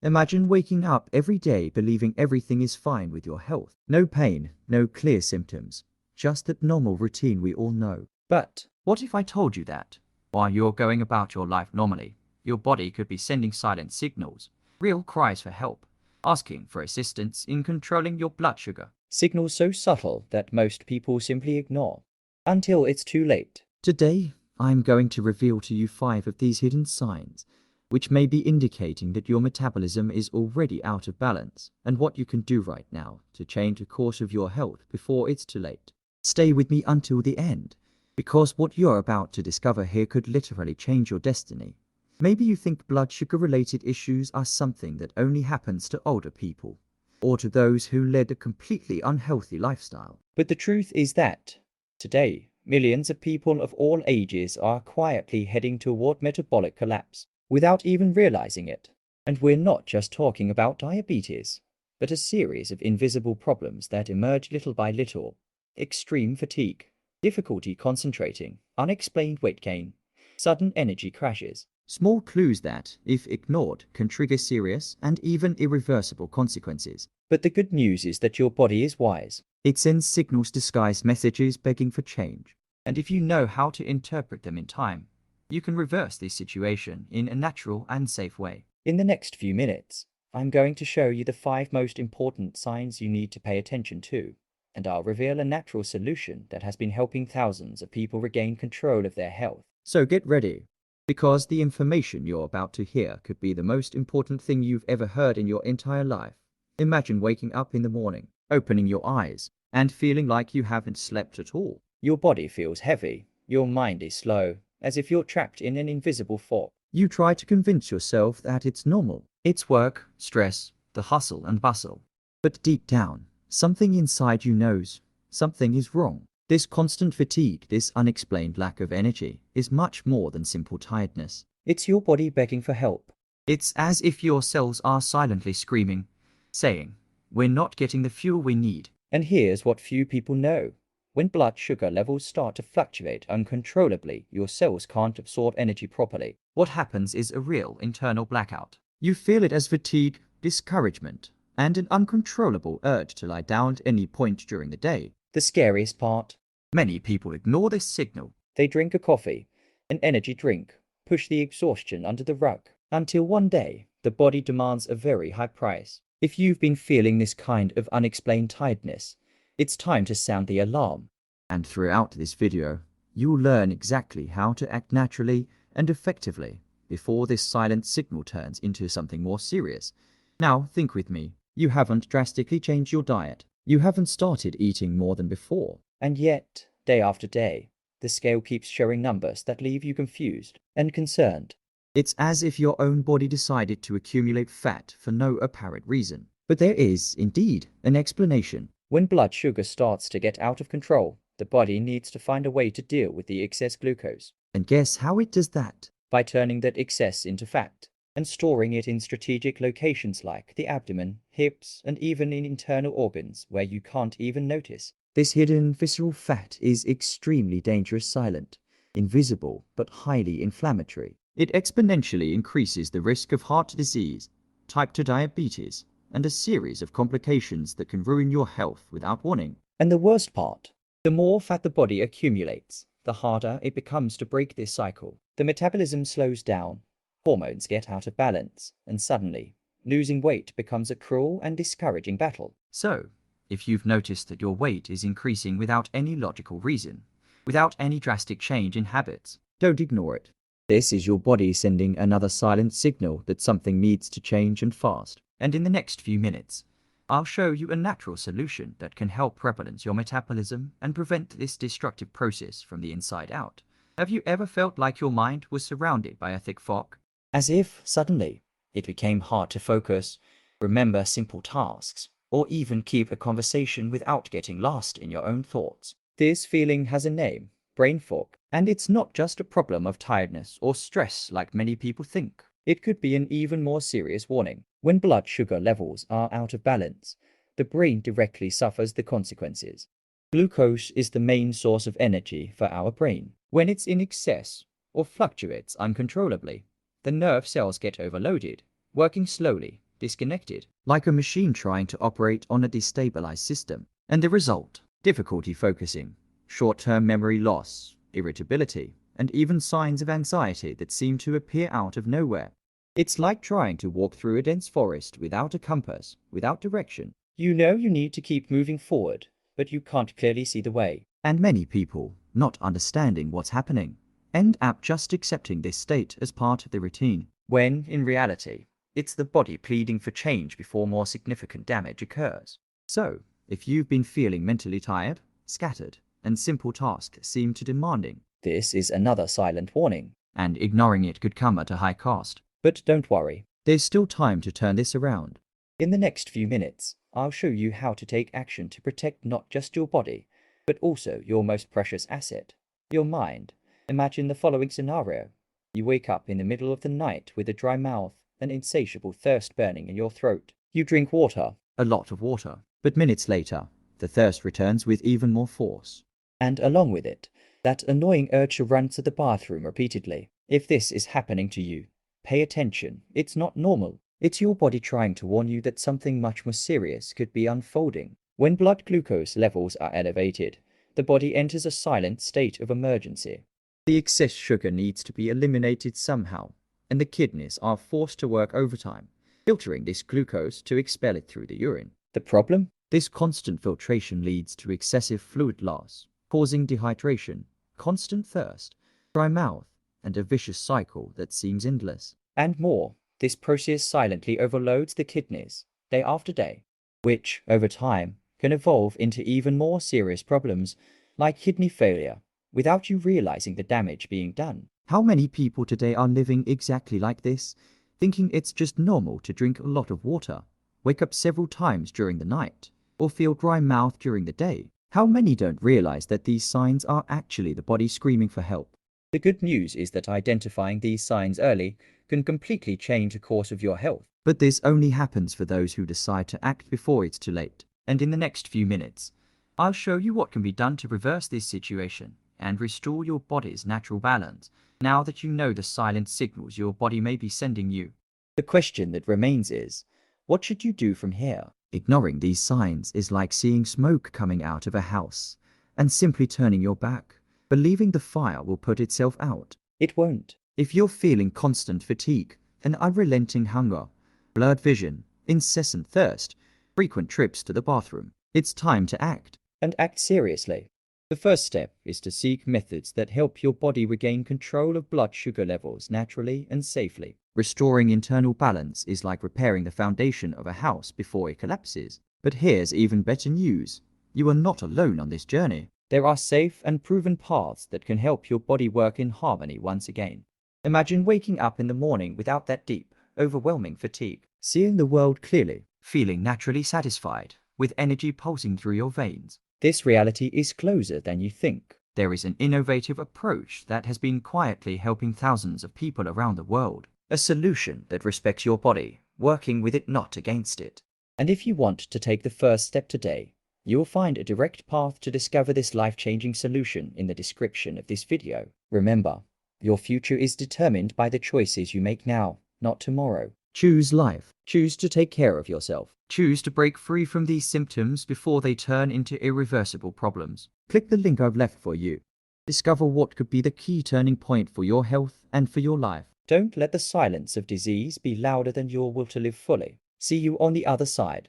Imagine waking up every day believing everything is fine with your health. No pain, no clear symptoms, just that normal routine we all know. But what if I told you that, while you're going about your life normally, your body could be sending silent signals, real cries for help, asking for assistance in controlling your blood sugar? Signals so subtle that most people simply ignore, until it's too late. Today, I'm going to reveal to you 5 of these hidden signs, which may be indicating that your metabolism is already out of balance, and what you can do right now to change the course of your health before it's too late. Stay with me until the end, because what you're about to discover here could literally change your destiny. Maybe you think blood sugar-related issues are something that only happens to older people, or to those who led a completely unhealthy lifestyle. But the truth is that, today, millions of people of all ages are quietly heading toward metabolic collapse, without even realizing it. And we're not just talking about diabetes, but a series of invisible problems that emerge little by little. Extreme fatigue, difficulty concentrating, unexplained weight gain, sudden energy crashes. Small clues that, if ignored, can trigger serious and even irreversible consequences. But the good news is that your body is wise. It sends signals disguised messages begging for change. And if you know how to interpret them in time, you can reverse this situation in a natural and safe way. In the next few minutes, I'm going to show you the 5 most important signs you need to pay attention to, and I'll reveal a natural solution that has been helping thousands of people regain control of their health. So get ready, because the information you're about to hear could be the most important thing you've ever heard in your entire life. Imagine waking up in the morning, opening your eyes, and feeling like you haven't slept at all. Your body feels heavy, your mind is slow, as if you're trapped in an invisible fog. You try to convince yourself that it's normal. It's work, stress, the hustle and bustle. But deep down, something inside you knows something is wrong. This constant fatigue, this unexplained lack of energy, is much more than simple tiredness. It's your body begging for help. It's as if your cells are silently screaming, saying, "We're not getting the fuel we need." And here's what few people know. When blood sugar levels start to fluctuate uncontrollably, your cells can't absorb energy properly. What happens is a real internal blackout. You feel it as fatigue, discouragement, and an uncontrollable urge to lie down at any point during the day. The scariest part? Many people ignore this signal. They drink a coffee, an energy drink, push the exhaustion under the rug, until one day, the body demands a very high price. If you've been feeling this kind of unexplained tiredness, it's time to sound the alarm. And throughout this video, you'll learn exactly how to act naturally and effectively before this silent signal turns into something more serious. Now, think with me. You haven't drastically changed your diet. You haven't started eating more than before. And yet, day after day, the scale keeps showing numbers that leave you confused and concerned. It's as if your own body decided to accumulate fat for no apparent reason. But there is, indeed, an explanation. When blood sugar starts to get out of control, the body needs to find a way to deal with the excess glucose. And guess how it does that? By turning that excess into fat and storing it in strategic locations like the abdomen, hips, and even in internal organs where you can't even notice. This hidden visceral fat is extremely dangerous, silent, invisible, but highly inflammatory. It exponentially increases the risk of heart disease, type 2 diabetes, and a series of complications that can ruin your health without warning. And the worst part, the more fat the body accumulates, the harder it becomes to break this cycle. The metabolism slows down, hormones get out of balance, and suddenly, losing weight becomes a cruel and discouraging battle. So, if you've noticed that your weight is increasing without any logical reason, without any drastic change in habits, don't ignore it. This is your body sending another silent signal that something needs to change, and fast. And in the next few minutes, I'll show you a natural solution that can help rebalance your metabolism and prevent this destructive process from the inside out. Have you ever felt like your mind was surrounded by a thick fog? As if, suddenly, it became hard to focus, remember simple tasks, or even keep a conversation without getting lost in your own thoughts. This feeling has a name: brain fog. And it's not just a problem of tiredness or stress like many people think. It could be an even more serious warning. When blood sugar levels are out of balance, the brain directly suffers the consequences. Glucose is the main source of energy for our brain. When it's in excess or fluctuates uncontrollably, the nerve cells get overloaded, working slowly, disconnected, like a machine trying to operate on a destabilized system. And the result? Difficulty focusing, short-term memory loss, irritability, and even signs of anxiety that seem to appear out of nowhere. It's like trying to walk through a dense forest without a compass, without direction. You know you need to keep moving forward, but you can't clearly see the way. And many people, not understanding what's happening, end up just accepting this state as part of the routine, when, in reality, it's the body pleading for change before more significant damage occurs. So, if you've been feeling mentally tired, scattered, and simple tasks seem too demanding, this is another silent warning, and ignoring it could come at a high cost. But don't worry, there's still time to turn this around. In the next few minutes, I'll show you how to take action to protect not just your body, but also your most precious asset, your mind. Imagine the following scenario. You wake up in the middle of the night with a dry mouth, an insatiable thirst burning in your throat. You drink water, a lot of water, but minutes later, the thirst returns with even more force. And along with it, that annoying urge to run to the bathroom repeatedly. If this is happening to you, pay attention. It's not normal. It's your body trying to warn you that something much more serious could be unfolding. When blood glucose levels are elevated, the body enters a silent state of emergency. The excess sugar needs to be eliminated somehow, and the kidneys are forced to work overtime, filtering this glucose to expel it through the urine. The problem? This constant filtration leads to excessive fluid loss, causing dehydration, constant thirst, dry mouth, and a vicious cycle that seems endless. And more, this process silently overloads the kidneys, day after day, which, over time, can evolve into even more serious problems, like kidney failure, without you realizing the damage being done. How many people today are living exactly like this, thinking it's just normal to drink a lot of water, wake up several times during the night, or feel dry mouth during the day? How many don't realize that these signs are actually the body screaming for help? The good news is that identifying these signs early can completely change the course of your health. But this only happens for those who decide to act before it's too late. And in the next few minutes, I'll show you what can be done to reverse this situation and restore your body's natural balance, now that you know the silent signals your body may be sending you. The question that remains is, what should you do from here? Ignoring these signs is like seeing smoke coming out of a house and simply turning your back, believing the fire will put itself out. It won't. If you're feeling constant fatigue, an unrelenting hunger, blurred vision, incessant thirst, frequent trips to the bathroom, it's time to act, and act seriously. The first step is to seek methods that help your body regain control of blood sugar levels naturally and safely. Restoring internal balance is like repairing the foundation of a house before it collapses. But here's even better news. You are not alone on this journey. There are safe and proven paths that can help your body work in harmony once again. Imagine waking up in the morning without that deep, overwhelming fatigue, seeing the world clearly, feeling naturally satisfied, with energy pulsing through your veins. This reality is closer than you think. There is an innovative approach that has been quietly helping thousands of people around the world. A solution that respects your body, working with it, not against it. And if you want to take the first step today, you will find a direct path to discover this life-changing solution in the description of this video. Remember, your future is determined by the choices you make now, not tomorrow. Choose life. Choose to take care of yourself. Choose to break free from these symptoms before they turn into irreversible problems. Click the link I've left for you. Discover what could be the key turning point for your health and for your life. Don't let the silence of disease be louder than your will to live fully. See you on the other side.